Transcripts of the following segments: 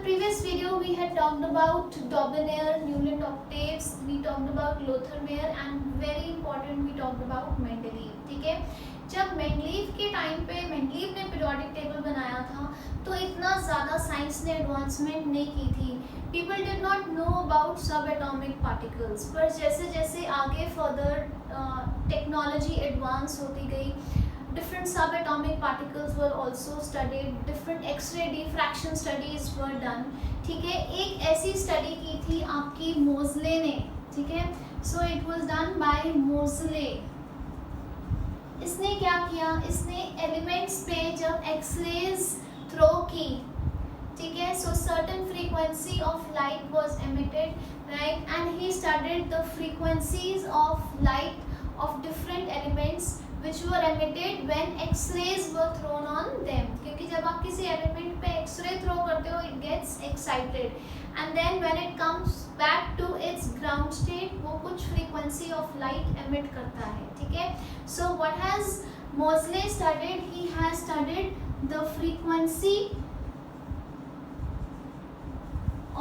previous video we had talked about Dobinair, Newland octaves, we talked about Lothar-Meyer and very important we talked about Mendeleev. ठीक है, जब Mendeleev के time पे Mendeleev ने periodic table बनाया था तो इतना ज़्यादा साइंस ने एडवांसमेंट नहीं की थी. People did not know about सब एटॉमिक पार्टिकल्स. पर जैसे जैसे आगे फर्दर टेक्नोलॉजी एडवांस होती गई, different subatomic particles were also studied, different X-ray diffraction studies were done. ठीक है, एक ऐसी स्टडी की थी आपकी मोज़ले ने. ठीक है, so it was done by मोज़ले. इसने क्या किया, इसने एलिमेंट्स पे जब एक्सरेज थ्रो की, ठीक है, so certain frequency of light was emitted, right, and he studied the frequencies of light of different elements which were emitted when X-rays were thrown on them. क्योंकि जब आप किसी एलिमेंट पे एक्सरे थ्रो करते हो it gets excited and then when it comes back to its ground state वो कुछ frequency of light emit करता है. ठीक है, so what has Moseley studied? He has studied the frequency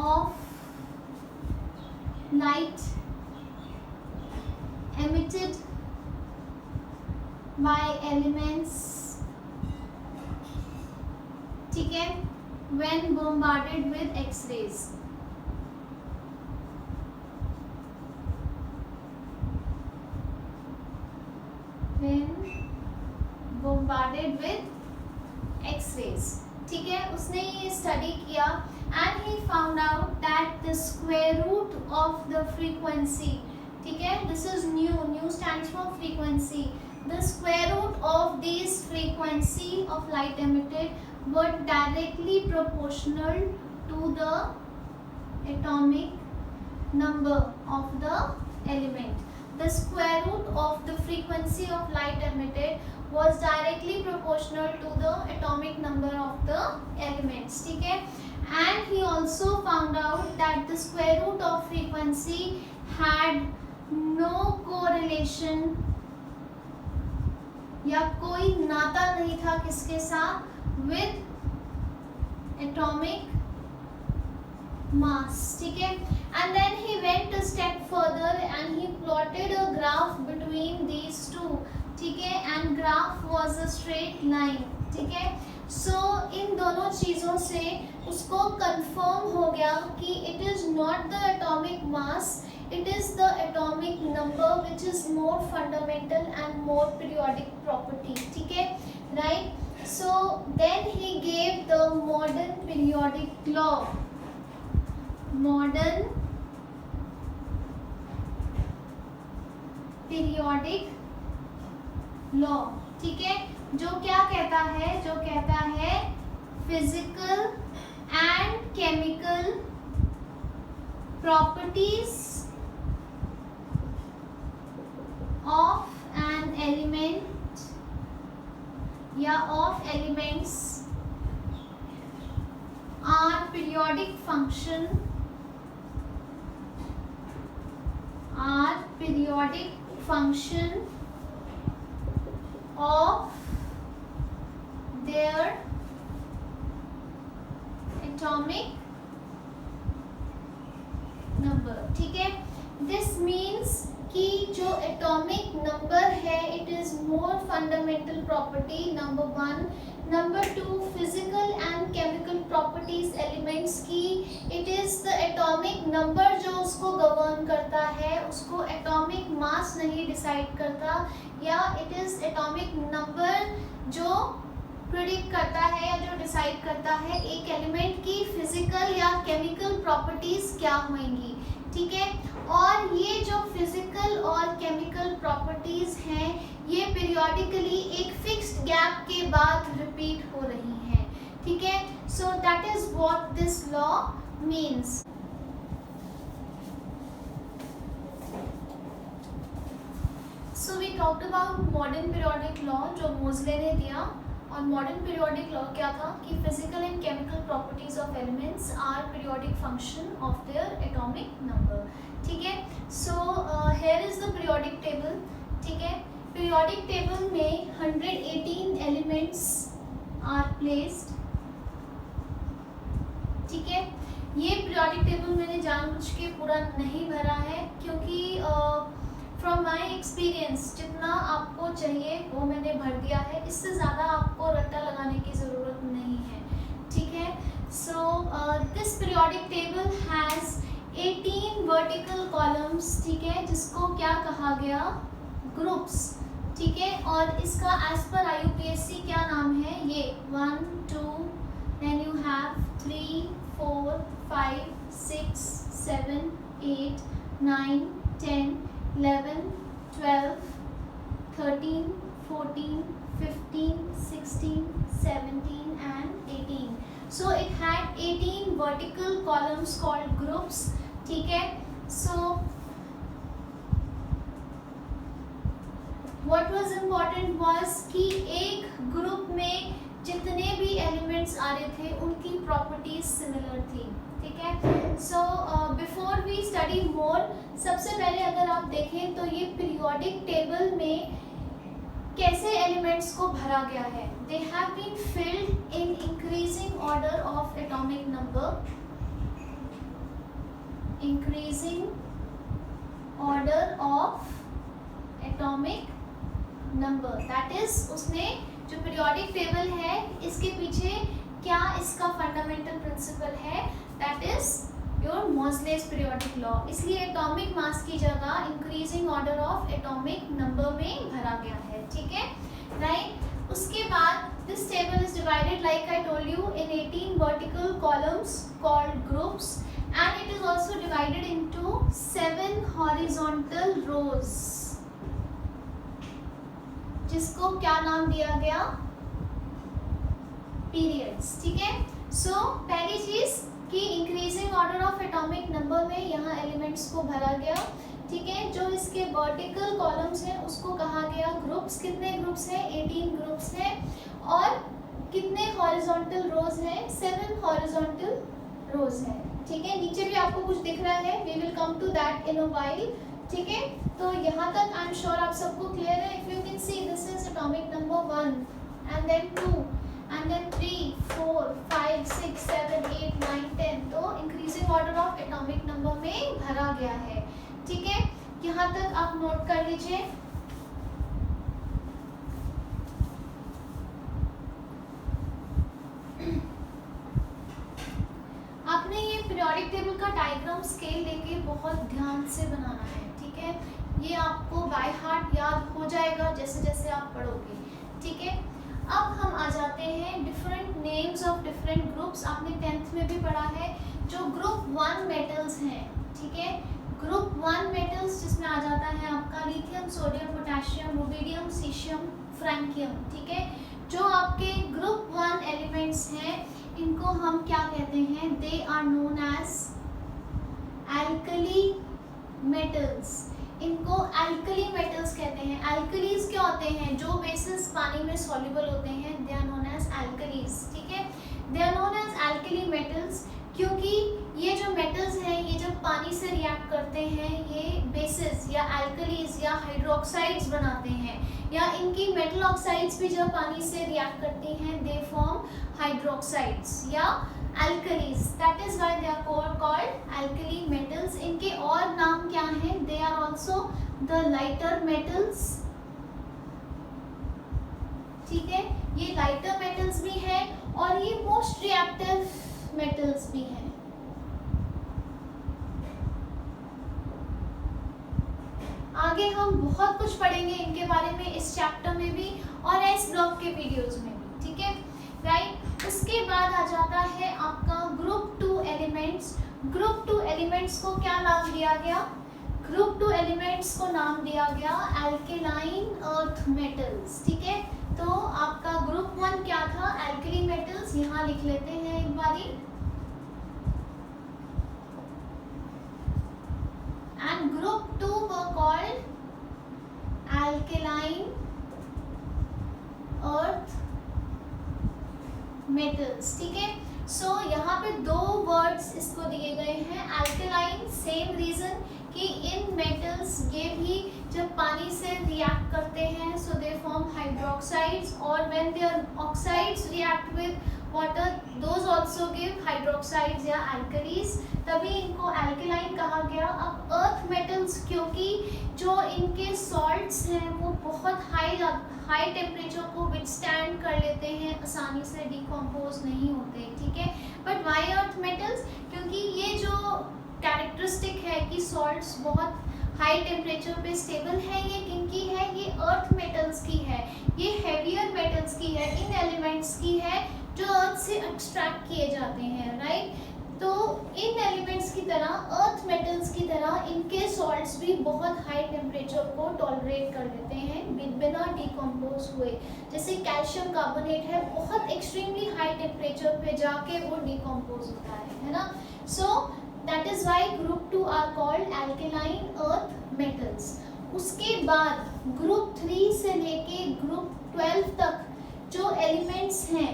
of light emitted by elements, ठीक है, when bombarded with X-rays. When bombarded with X-rays, ठीक है, उसने ये स्टडी किया and he found out that the square root of the frequency, ठीक है, this is new stands for frequency. The square root of these frequency of light emitted were directly proportional to the atomic number of the element. The square root of the frequency of light emitted was directly proportional to the atomic number of the elements. ठीक है, and he also found out that the square root of frequency had no correlation या कोई नाता नहीं था किसके साथ, with atomic mass. ठीक है, and then he went a step further and he plotted a graph between these two. ठीक है, and graph was a straight line. ठीक है, सो इन दोनों चीज़ों से उसको कंफर्म हो गया कि it is not the atomic mass, it is the atomic number which is more fundamental and more periodic property. ठीक है, right, so then he gave the modern periodic law. Modern periodic law, ठीक है, जो क्या कहता है, जो कहता है physical and chemical properties of an element या of elements are periodic function of their atomic number. ठीक है, this means कि जो एटॉमिक नंबर है it is more fundamental property, number one. Number two, physical and chemical properties elements की, it is the atomic number जो उसको govern करता है, उसको एटॉमिक मास नहीं डिसाइड करता, या इट इज़ एटॉमिक नंबर जो प्रिडिक्ट करता है या जो डिसाइड करता है एक एलिमेंट की फिजिकल या केमिकल प्रॉपर्टीज क्या होंगी. ठीक है, और ये जो फिजिकल और केमिकल प्रॉपर्टीज हैं ये पीरियोडिकली एक फिक्स्ड गैप के बाद रिपीट हो रही हैं. ठीक है, so that is what this law means. So we talked about modern periodic law जो मोज़ले ने दिया. और मॉडर्न पीरियोडिक लॉ क्या था कि physical and chemical properties of elements are periodic function of their atomic number. ठीक है, so here is the periodic table. ठीक है, पीरियोडिक टेबल में 118 एलिमेंट्स आर प्लेस्ड ठीक है, ये पीरियोडिक टेबल मैंने जानबूझ के पूरा नहीं भरा है क्योंकि फ्रॉम माय एक्सपीरियंस जितना आपको चाहिए वो मैंने भर दिया है, इससे ज़्यादा आपको रट्टा लगाने की ज़रूरत नहीं है, ठीक है। So this periodic table has 18 vertical columns, ठीक है, जिसको क्या कहा गया, ग्रुप्स, ठीक है। और इसका एज पर IUPAC क्या नाम है, ये 1 2 then you have 3 4 5 6 7 8 9 10 11 12 13 14 15 16 17 and 18. So it had 18 vertical columns called groups, ठीक है। So what was important was कि एक ग्रुप में जितने भी एलिमेंट्स आ रहे थे उनकी प्रॉपर्टीज सिमिलर थी, ठीक है। So before we study more, सबसे पहले अगर आप देखें तो ये पीरियोडिक टेबल में कैसे एलिमेंट्स को भरा गया है। They have been filled in increasing order of atomic number, increasing order of atomic number, that is उसने जो पीरियोडिक टेबल है इसके पीछे क्या इसका फंडामेंटल प्रिंसिपल है, that is your Moseley's periodic law. इसलिए एटॉमिक मास की जगह increasing order of atomic number में भरा गया है, ठीक है, राइट। उसके बाद this table is divided like I told you in 18 vertical columns called groups and it is also divided into 7 horizontal rows, जिसको क्या नाम दिया गया, पीरियड्स, ठीक है। सो पहली चीज कि increasing order of atomic number में यहाँ एलिमेंट्स को भरा गया, ठीक है। जो इसके वर्टिकल कॉलम्स हैं उसको कहा गया ग्रुप्स। कितने ग्रुप्स हैं, 18 ग्रुप्स हैं। और कितने हॉरिजॉन्टल रोज हैं, 7 हॉरिजॉन्टल रोज हैं, ठीक है। नीचे भी आपको कुछ दिख रहा है, we will come to that in a while, ठीक है। तो यहाँ तक आई एम श्योर आप सबको क्लियर है। If you can see this is atomic number 1 and then 2 and then 3 4 5 6 7 8 9 10, तो increasing order of atomic number में भरा गया है, ठीक है। यहाँ तक आप नोट कर लीजिए। आपने ये पीरियोडिक टेबल का डायग्राम स्केल लेके बहुत ध्यान से बनाना है, ठीक है। ये आपको बाय हार्ट याद हो जाएगा जैसे जैसे आप पढ़ोगे, ठीक है। अब हम आ जाते हैं different names of different groups. आपने 10th में भी पढ़ा है जो ग्रुप 1 मेटल्स हैं, ठीक है। ग्रुप 1 मेटल्स जिसमें आ जाता है आपका lithium, sodium, potassium, rubidium, caesium, francium, ठीक है। जो आपके ग्रुप 1 एलिमेंट्स हैं इनको हम क्या कहते हैं, they are known as alkali metals. इनको एल्कली मेटल्स कहते हैं। एल्कलीज क्या होते हैं, जो बेसिस पानी में सॉल्युबल होते हैं, they are known as alkalis, ठीक है। They are known as alkali metals क्योंकि ये जो मेटल्स हैं ये जब पानी से रिएक्ट करते हैं ये बेसिस या एल्कलीज या हाइड्रोक्साइड्स बनाते हैं, या इनकी मेटल ऑक्साइड्स भी जब पानी से रिएक्ट करती हैं दे फॉर्म हाइड्रोक्साइड्स या alkalis, that is why they are called alkali metals. इनके और नाम क्या हैं, they are also the lighter metals, ठीक है। ये lighter metals भी हैं और ये most reactive metals भी हैं। आगे हम बहुत कुछ पढ़ेंगे इनके बारे में इस चैप्टर में भी और एस ब्लॉक के वीडियोज में भी, ठीक है, राइट। उसके बाद आ जाता है आपका ग्रुप 2 एलिमेंट्स। ग्रुप 2 एलिमेंट्स को क्या नाम दिया गया, ग्रुप 2 एलिमेंट्स को नाम दिया गया एल्केलाइन अर्थ मेटल्स, ठीक है। तो आपका ग्रुप 1 क्या था, एल्कली मेटल्स, यहाँ लिख लेते हैं एक बारी। And group 2 were called alkaline earth metals, ठीक है। सो यहाँ पे 2 वर्ड्स इसको दिए गए हैं। एल्कलाइन, सेम रीजन कि इन मेटल्स ये भी जब पानी से रिएक्ट करते हैं सो दे फॉर्म हाइड्रोक्साइड्स, और when their oxides react with water, those also give hydroxides या एल्कलीज, तभी इनको एल्केलाइन कहा गया। अब अर्थ मेटल्स, क्योंकि जो इनके सॉल्ट्स हैं वो बहुत हाई टेम्परेचर को विथस्टैंड कर लेते हैं, आसानी से डिकम्पोज नहीं होते, ठीक है। बट वाई अर्थ मेटल्स, क्योंकि ये जो कैरेक्टरिस्टिक है कि सॉल्ट्स बहुत हाई टेम्परेचर पे स्टेबल है, ये किनकी है, ये अर्थ मेटल्स की है, ये हेवियर मेटल्स की है, इन एलिमेंट्स की है जो अर्थ से एक्सट्रैक्ट किए जाते हैं, राइट। तो इन एलिमेंट्स की तरह, अर्थ मेटल्स की तरह इनके सॉल्ट्स भी बहुत हाई टेम्परेचर को टॉलरेट कर लेते हैं बिना डिकम्पोज हुए। जैसे कैल्शियम कार्बोनेट है, बहुत एक्सट्रीमली हाई टेम्परेचर पे जाके वो डिकम्पोज होता है ना। So that is why group 2 are called alkaline earth metals. उसके बाद ग्रुप 3 से लेके ग्रुप 12 तक जो एलिमेंट्स हैं,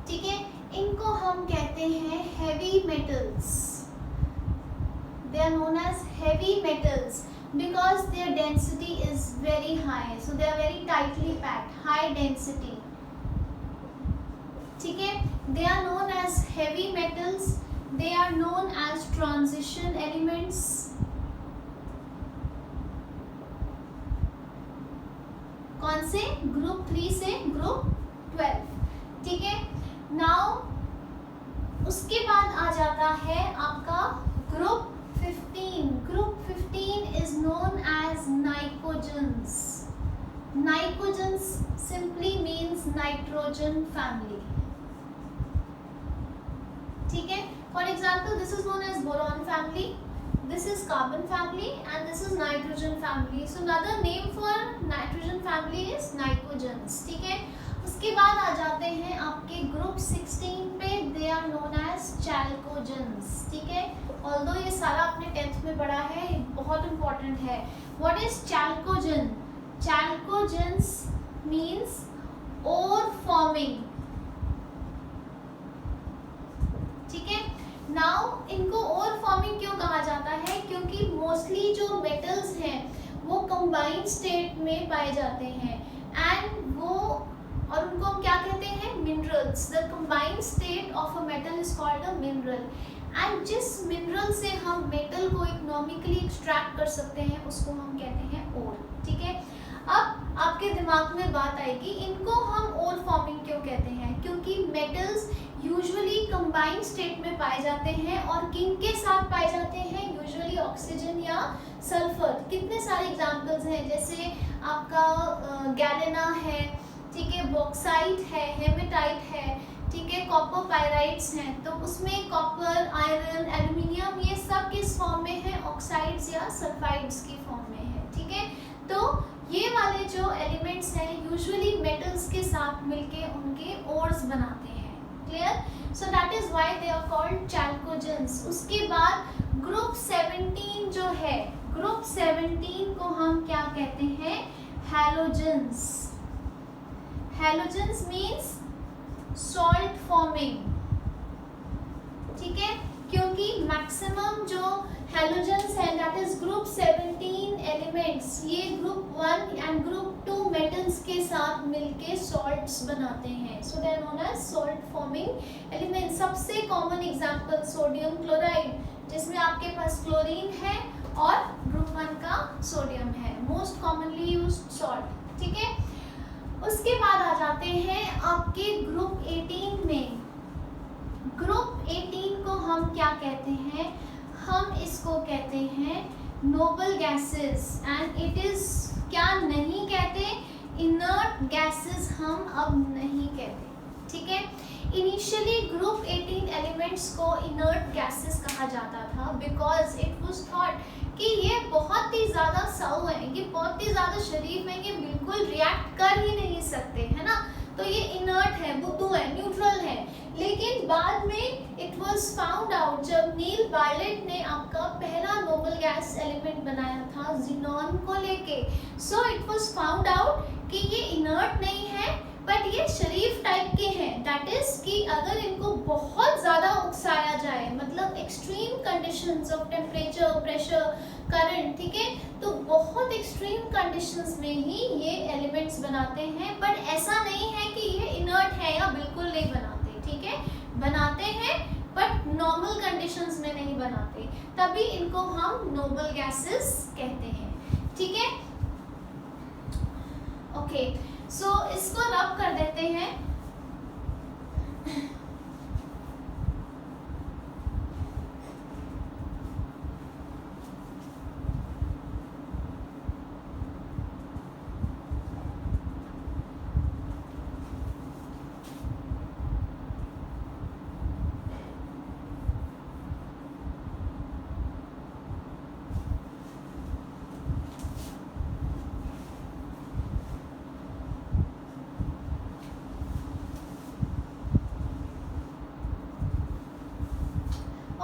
ठीक है, इनको हम कहते हैं heavy metals. They are known as heavy metals because their density is very high, so they are very tightly packed, high density, ठीक है। They are known as heavy metals, they are known as transition elements. कौन से? Group 3 से group 12, ठीक है। Now उसके बाद आ जाता है आपका group 15। Group 15 is known as nitrogens. Nitrogens simply means nitrogen family, ठीक है। For example this is known as boron family, this is carbon family and this is nitrogen family. So another name for nitrogen family is nitrogens, ठीक है। उसके बाद आ जाते हैं आपके group 16 पे, they are known as chalcogens, ठीक है। Although ये सारा आपने 10th में पढ़ा है, बहुत important है। What is chalcogen? Chalcogens means ore forming, ठीक है। नाउ इनको ओर फॉर्मिंग क्यों कहा जाता है? क्योंकि मोस्टली जो मेटल्स हैं वो कंबाइंड स्टेट में पाए जाते हैं एंड वो, और उनको हम क्या कहते हैं? Minerals. The combined state of a metal is called a mineral. And जिस मिनरल से हम मेटल को इकोनॉमिकली एक्सट्रैक्ट कर सकते हैं उसको हम कहते हैं ओर, ठीक है। अब आपके दिमाग में बात आएगी, इनको हम ओर फॉर्मिंग क्यों कहते हैं? क्योंकि मेटल्स यूजुअली कंबाइंड स्टेट में पाए जाते हैं और किन के साथ पाए जाते हैं? यूजुअली ऑक्सीजन या सल्फर। कितने सारे एग्जांपल्स हैं, जैसे आपका गैलेना है, ठीक है, बॉक्साइट है, हेमेटाइट है, ठीक है, कॉपर पायराइट्स हैं, तो उसमें कॉपर, आयरन, एल्यूमिनियम, ये सब किस फॉर्म में है? ऑक्साइड्स या सल्फाइड्स की फॉर्म में है, ठीक है। तो ये वाले जो एलिमेंट्स हैं यूजुअली मेटल्स के साथ मिलके उनके ओर्स बनाते हैं, clear. So that is why they are called chalcogens. उसके बाद ग्रुप 17 जो है, ग्रुप 17 को हम क्या कहते हैं? Halogens. Halogens means salt forming, ठीक है, क्योंकि मैक्सिमम जो हैलोजेंस है दैट इज ग्रुप 17 एलिमेंट्स, ये ग्रुप 1 एंड ग्रुप 2 मेटल्स के साथ मिलके सॉल्ट्स बनाते हैं। So they are known as salt forming elements. सबसे कॉमन एग्जांपल सोडियम क्लोराइड, जिसमें आपके पास क्लोरीन है और ग्रुप 1 का सोडियम है, मोस्ट कॉमनली यूज्ड सॉल्ट, ठीक है। उसके बाद आ जाते हैं आपके ग्रुप 18 में। ग्रुप 18 को हम क्या कहते हैं? हम इसको कहते हैं noble gases and it is, क्या नहीं कहते? इनर्ट गैसेस हम अब नहीं कहते, ठीक है। इनिशियली ग्रुप 18 एलिमेंट्स को इनर्ट गैसेस कहा जाता था बिकॉज इट वाज थॉट कि ये बहुत ही ज़्यादा साउ है, ये बहुत ही ज़्यादा शरीफ है, ये बिल्कुल रिएक्ट कर ही नहीं सकते, है ना, तो ये इनर्ट है, बुद्धू है, न्यूट्रल है। लेकिन बाद में इट वाज फाउंड आउट, जब नील बार्लेट ने आपका पहला नोबल गैस एलिमेंट बनाया था जिनॉन को लेके, so it was found out कि ये इनर्ट नहीं है बट ये शरीफ टाइप के हैं। दैट इज कि अगर इनको बहुत ज़्यादा उकसाया जाए, मतलब extreme conditions of temperature, pressure, current, ठीक है, तो बहुत एक्सट्रीम कंडीशंस में ही ये एलिमेंट्स बनाते हैं। बट ऐसा नहीं है कि ये इनर्ट है या बिल्कुल कंडीशंस में नहीं बनाते, तभी इनको हम नोबल गैसेस कहते हैं। ठीक है, ओके, सो इसको रब कर देते हैं।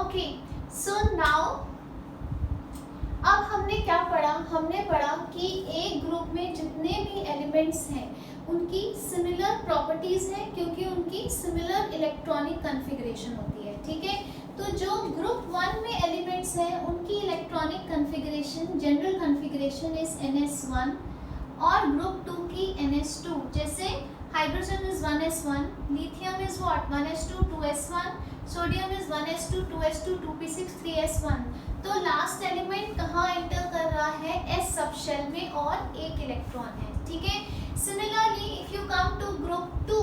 ओके, सो नाउ अब हमने क्या पढ़ा, हमने पढ़ा कि एक ग्रुप में जितने भी एलिमेंट्स हैं उनकी सिमिलर प्रॉपर्टीज हैं, क्योंकि उनकी सिमिलर इलेक्ट्रॉनिक कॉन्फ़िगरेशन होती है। ठीक है, तो जो ग्रुप 1 में एलिमेंट्स हैं उनकी electronic configuration, general configuration is NS1, और ग्रुप 2 की NS2। जैसे hydrogen is 1s1, lithium is what 1s2 2s1, sodium is 1s2 2s2 2p6 3s1। तो लास्ट एलिमेंट कहाँ एंटर कर रहा है, s सब शेल में, और एक इलेक्ट्रॉन है। ठीक है, similarly if you come to group 2,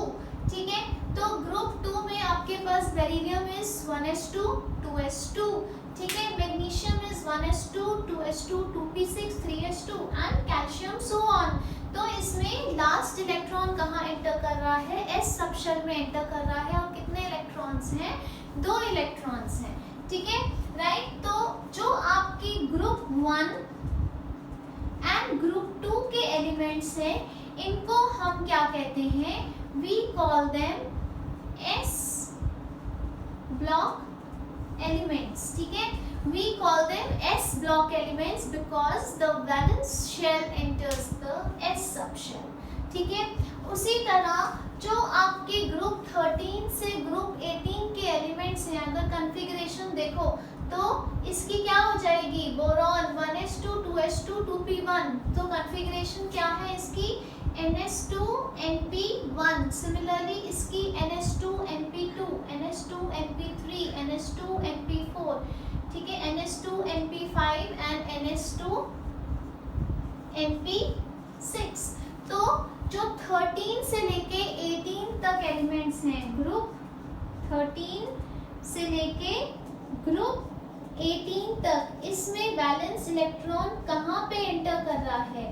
ठीक है, तो ग्रुप 2 में आपके पास बेरिलियम इज 1s2 2s2, ठीक है, magnesium is 1s2 2s2 2p6 3s2 and calcium so on. तो इसमें लास्ट इलेक्ट्रॉन कहाँ एंटर कर रहा है, s सब शेल में एंटर कर रहा है, और कितने इलेक्ट्रॉन्स हैं, 2 इलेक्ट्रॉन्स हैं। ठीक है, राइट। तो जो आपकी ग्रुप 1 एंड ग्रुप 2 के एलिमेंट्स हैं, इनको हम क्या कहते हैं, we call them s block elements. ठीक है, we call them S block elements because the valence shell enters the S subshell। ठीक है, उसी तरह जो आपके ग्रुप 13 से ग्रुप 18 के एलिमेंट्स हैं, अगर कॉन्फ़िगरेशन देखो तो इसकी क्या हो जाएगी, बोरॉन 1s2 2s2 2p1। तो कॉन्फ़िगरेशन क्या है इसकी, NS2 NP1। सिमिलरली इसकी NS2 NP2 NS2 NP3 NS2 NP4, ठीक है, NS2 NP5 and NS2 NP6। तो जो 13 से लेके 18 तक एलिमेंट्स हैं, ग्रुप 13 से लेके ग्रुप 18 तक, इसमें वैलेंस इलेक्ट्रॉन कहाँ पे एंटर कर रहा है,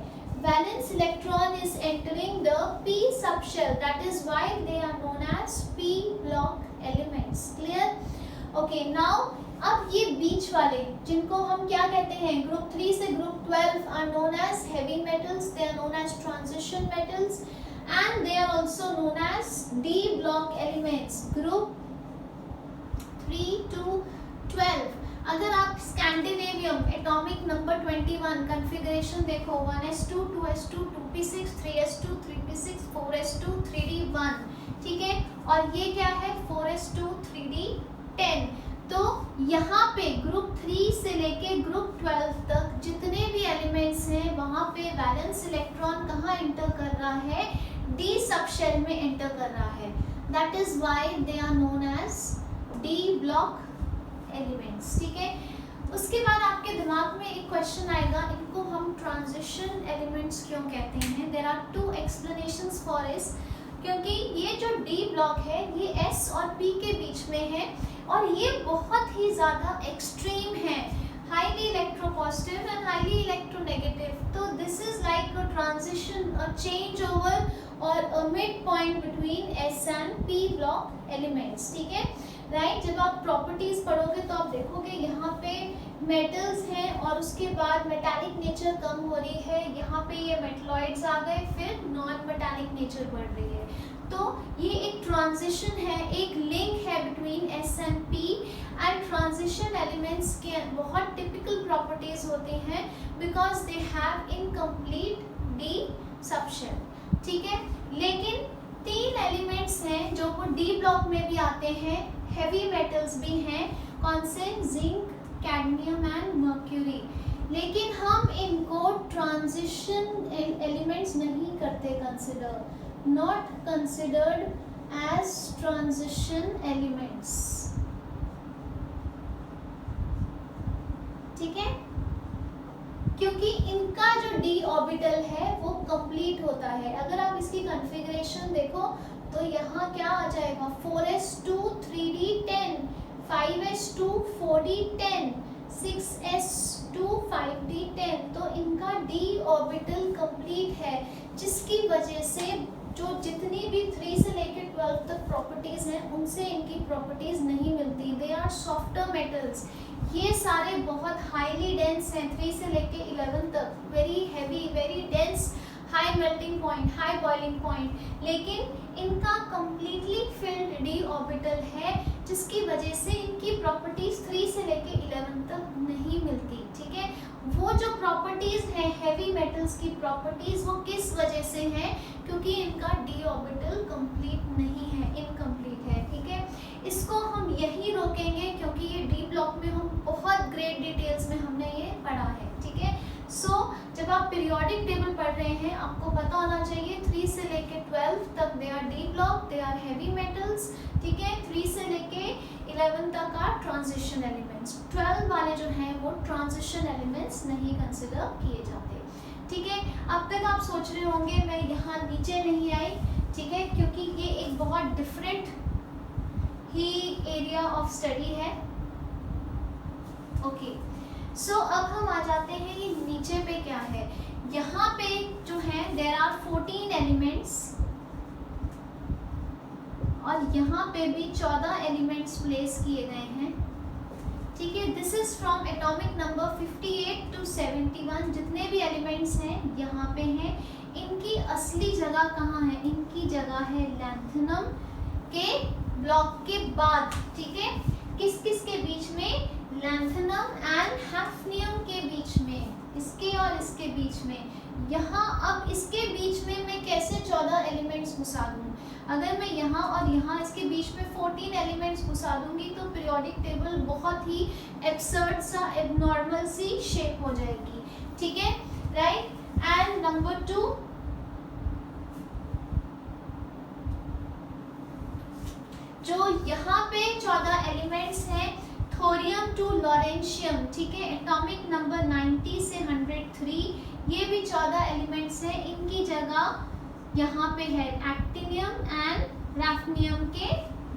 valence electron is entering the p subshell, that is why they are known as p block elements. Clear, okay. Now अब ये बीच वाले जिनको हम क्या कहते हैं, ग्रुप 3 से group 12 are known as heavy metals, they are known as transition metals and they are also known as d block elements. Group 3 to 12, अगर आप स्कैंडिनेवियम एटॉमिक नंबर 21 कॉन्फ़िगरेशन देखो, 1s2 2s2 2p6 3s2 3p6 4s2 3d1, ठीक है, और ये क्या है 4s2 3d10। तो यहाँ पे ग्रुप 3 से लेके ग्रुप 12 तक जितने भी एलिमेंट्स हैं, वहाँ पे वैलेंस इलेक्ट्रॉन कहाँ एंटर कर रहा है, d सबशेल में एंटर कर रहा है, that is why they are known as d block elements. ठीक है, उसके बाद आपके दिमाग में एक क्वेश्चन आएगा, इनको हम ट्रांजिशन एलिमेंट्स क्यों कहते हैं। There are 2 explanations for this, क्योंकि ये जो d ब्लॉक है ये s और p के बीच में है, और ये बहुत ही ज़्यादा एक्सट्रीम है, highly electropositive and highly electronegative. तो this is like a transition, a change over और a mid point between s and p block elements. ठीक है, राइट। जब आप प्रॉपर्टीज पढ़ोगे तो आप देखोगे यहाँ पे मेटल्स हैं और उसके बाद मेटालिक नेचर कम हो रही है, यहाँ पे ये मेटलॉइड्स आ गए, फिर नॉन मेटालिक नेचर बढ़ रही है। तो ये एक ट्रांजिशन है, एक लिंक है between s and p, and transition elements के बहुत टिपिकल प्रॉपर्टीज होती हैं because they have incomplete d subshell. ठीक है, लेकिन 3 एलिमेंट्स हैं जो को d ब्लॉक में भी आते हैं, हेवी मेटल्स भी हैं, कौन से, जिंक, कैडमियम एंड मर्क्यूरी, लेकिन हम इनको ट्रांजिशन एलिमेंट्स नहीं करते consider, not considered as transition elements. D orbital है वो कंप्लीट होता है। अगर आप इसकी कॉन्फ़िगरेशन देखो तो यहाँ क्या आ जाएगा 4s2 3d 10, 5s2 4d 10, 6s2 5d 10, तो इनका डी ऑर्बिटल कंप्लीट है, जिसकी वजह से जो जितनी भी 3 से लेकर 12 तक प्रॉपर्टीज हैं उनसे इनकी प्रॉपर्टीज नहीं मिलती। दे आर सॉफ्टर मेटल्स, ये सारे बहुत हाईली डेंस हैं 3 से लेके 11 तक, very heavy, very dense, high melting point, high boiling point, लेकिन इनका कंप्लीटली फिल्ड डी ऑर्बिटल है, जिसकी वजह से इनकी प्रॉपर्टीज 3 से लेके 11 तक नहीं मिलती। ठीक है, वो जो प्रॉपर्टीज हैं हैवी मेटल्स की प्रॉपर्टीज, वो किस वजह से हैं? क्योंकि इनका डी ऑर्बिटल कंप्लीट नहीं है, इनकम्प्लीट है। ठीक है, इसको हम यही रोकेंगे क्योंकि ये डी ब्लॉक में हम बहुत ग्रेट डिटेल्स में हमने ये पढ़ा है। ठीक है, सो जब आप पीरियोडिक टेबल पढ़ रहे हैं आपको पता होना चाहिए 3 से लेके 12 तक they are D block, they are heavy metals. ठीक है, 3 से लेके 11 तक आर ट्रांजिशन एलिमेंट्स, 12 वाले जो हैं वो ट्रांजिशन एलिमेंट्स नहीं कंसिडर किए जाते। ठीक है, अब तक आप सोच रहे होंगे मैं यहाँ नीचे नहीं आई, ठीक है, क्योंकि ये एक बहुत different he area of study है। ओके, सो अब हम आ जाते हैं ये नीचे पे क्या है। यहाँ पे जो है देयर आर 14 एलिमेंट्स और यहाँ पे भी 14 एलिमेंट्स प्लेस किए गए हैं। ठीक है, this is from atomic number 58 to 71, जितने भी एलिमेंट्स हैं यहाँ पे हैं। इनकी असली जगह कहाँ है? इनकी जगह है लैंथेनम के ब्लॉक के बाद। ठीक है, किस किस के बीच में? लैंथेनम एंड हैफ्नियम के बीच में, इसके और इसके बीच में। यहाँ अब इसके बीच में मैं कैसे 14 एलिमेंट्स घुसा दूँ? अगर मैं यहाँ और यहाँ इसके बीच में 14 एलिमेंट्स घुसा दूंगी तो पीरियोडिक टेबल बहुत ही एब्सर्ड सा, एबनॉर्मल सी शेप हो जाएगी। ठीक है, राइट। एंड नंबर 2, जो यहाँ पे 14 एलिमेंट्स हैं थोरियम टू लॉरेंशियम। ठीक है, एटॉमिक नंबर 90 से 103, ये भी 14 एलिमेंट्स हैं। इनकी जगह यहाँ पे है एक्टिनियम एंड रैफनियम के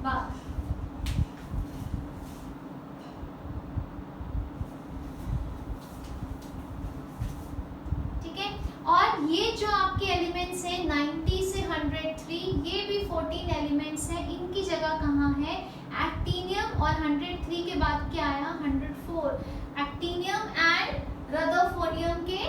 बाद। ठीक है, और ये जो आपके एलिमेंट्स हैं 90 से 103, ये भी 14 एलिमेंट्स हैं। इनकी जगह कहाँ है? एक्टिनियम, और 103 के बाद क्या आया? 104, एक्टिनियम एंड रदरफोर्डियम के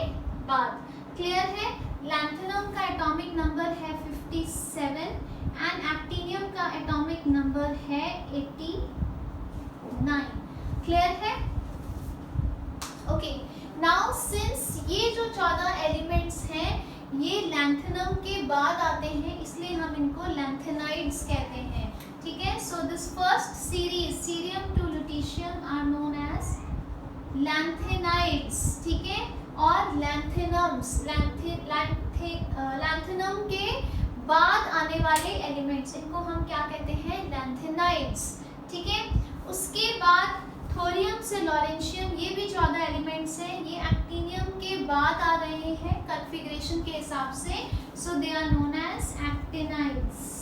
बाद। क्लियर है? लैंथेनम का एटॉमिक नंबर है 57 एंड एक्टिनियम का एटॉमिक नंबर है 89। क्लियर है? ओके, नाउ सिंस ये जो 14 एलिमेंट्स हैं ये लैंथेनम के बाद आते हैं, इसलिए हम इनको लैंथेनाइड्स कहते हैं। ठीक है, so this first series cerium to lutetium are known as lanthanides. ठीक है, और लैंथेनम्स, लैंथेनम के बाद आने वाले एलिमेंट्स, इनको हम क्या कहते हैं? लैंथेनाइड्स। ठीक है, उसके बाद थोरियम से लॉरेंशियम, ये भी 14 एलिमेंट्स हैं। ये एक्टिनियम के बाद आ रहे हैं कॉन्फ़िगरेशन के हिसाब से, so they are known as actinides.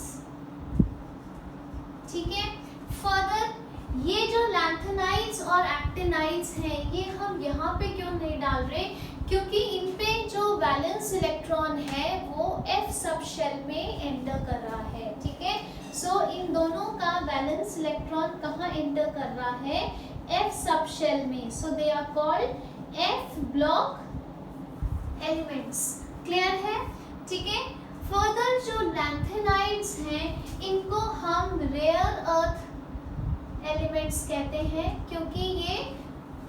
ठीक है, फर्दर ये जो लैंथेनाइड्स और एक्टिनाइड्स हैं ये हम यहाँ पे क्यों नहीं डाल रहे? क्योंकि इन पे जो वैलेंस इलेक्ट्रॉन है वो F सब शेल में एंटर कर रहा है। ठीक है, सो इन दोनों का वैलेंस इलेक्ट्रॉन कहाँ एंटर कर रहा है? F सब शेल में, so they are called F block elements. Clear है? ठीक है, फर्दर जो लैंथेनाइड्स हैं इनको हम रेयर अर्थ एलिमेंट्स कहते हैं, क्योंकि ये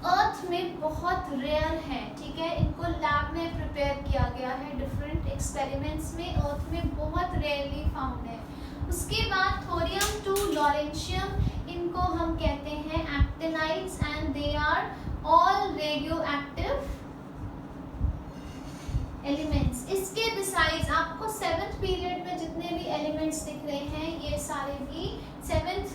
अर्थ में बहुत रेयर है। ठीक है, इनको लैब में प्रिपेयर किया गया है डिफरेंट एक्सपेरिमेंट्स में, अर्थ में बहुत रेयरली फाउंड है। उसके बाद थोरियम टू लॉरेंशियम, इनको हम कहते हैं actinides and they are all radioactive elements. इसके बिसाइड्स आपको 7th पीरियड में जितने भी एलिमेंट्स दिख रहे हैं ये सारे भी 7th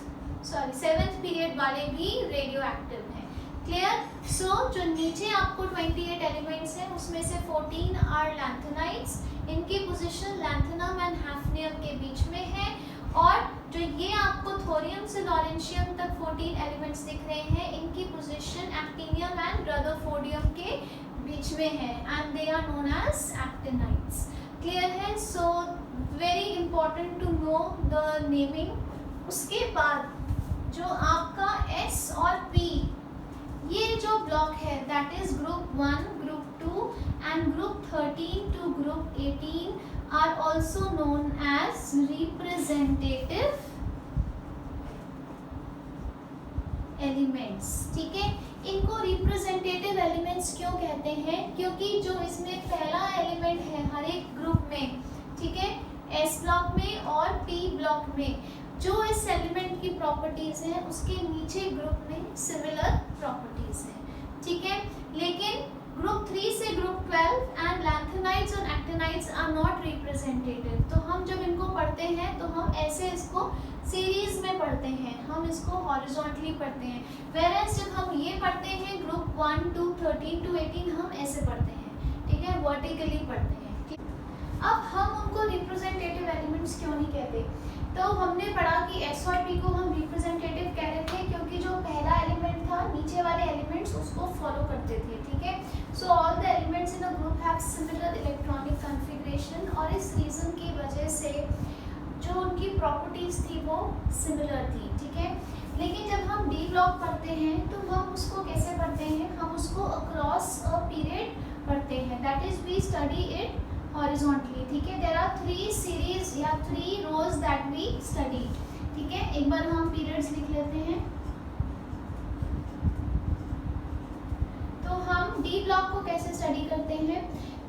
पीरियड वाले भी रेडियो एक्टिव हैं। क्लियर? सो जो नीचे आपको 28 एलिमेंट्स हैं उसमें से 14 आर लैंथेनाइड्स, इनकी पोजीशन लैंथेनम एंड हैफनियम के बीच में है। और जो ये आपको थोरियम से लॉरेंशियम तक 14 एलिमेंट्स दिख रहे हैं, इनकी पोजीशन एक्टिनियम एंड रदरफोर्डियम के बीच में है and they are known as actinides. Clear है? So very important to know the naming. उसके बाद जो आपका S और P, ये जो ब्लॉक है that is group 1, group 2 and group 13 to group 18 are also known as representative elements। ठीक है, इनको रिप्रेजेंटेटिव एलिमेंट्स क्यों कहते हैं? क्योंकि जो इसमें पहला एलिमेंट है हर एक ग्रुप में, ठीक है, S ब्लॉक में और P ब्लॉक में, जो इस एलिमेंट की प्रॉपर्टीज हैं उसके नीचे ग्रुप में सिमिलर प्रॉपर्टीज हैं। ठीक है, लेकिन ग्रुप 3 से ग्रुप 12 एंड लैंथेनाइड्स और एक्टिनाइड्स आर नॉट रिप्रेजेंटेटिव। तो हम जब इनको पढ़ते हैं तो हम ऐसे इसको सीरीज में पढ़ते हैं, हम इसको हॉरिजॉन्टली पढ़ते हैं। वेयरएज जब हम ये पढ़ते हैं ग्रुप 1 टू 13 टू 18 हम ऐसे पढ़ते हैं, ठीक है, वर्टिकली पढ़ते हैं। अब हम उनको रिप्रेजेंटेटिव एलिमेंट्स क्यों नहीं कहते? तो हमने पढ़ा कि S और P को हम रिप्रेजेंटेटिव कह रहे थे क्योंकि जो पहला एलिमेंट था नीचे वाले एलिमेंट्स उसको फॉलो करते थे। ठीक है, so all the elements in a group have similar electronic configuration और इस रीज़न की वजह से जो उनकी प्रॉपर्टीज थी वो सिमिलर थी। ठीक है, लेकिन जब हम D ब्लॉक पढ़ते हैं तो हम उसको कैसे पढ़ते हैं? हम उसको अक्रॉस अ पीरियड पढ़ते हैं, that is we study it horizontally. ठीक है, देयर आर 3 सीरीज या 3 रोज दैट वी स्टडी। ठीक है, एक बार हम पीरियड्स लिख लेते हैं। तो हम डी ब्लॉक को कैसे स्टडी करते हैं?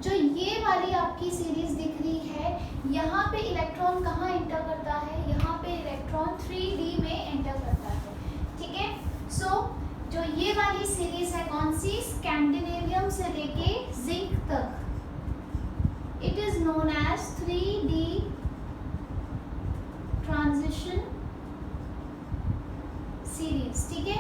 जो ये वाली आपकी सीरीज दिख रही है, यहाँ पे इलेक्ट्रॉन कहाँ एंटर करता है? यहाँ पे इलेक्ट्रॉन 3D में एंटर करता है। ठीक है, सो जो ये वाली सीरीज है कौन सी? स्कैंडिनेवियम से लेके जिंक तक, it is known as 3D transition series। ठीक है,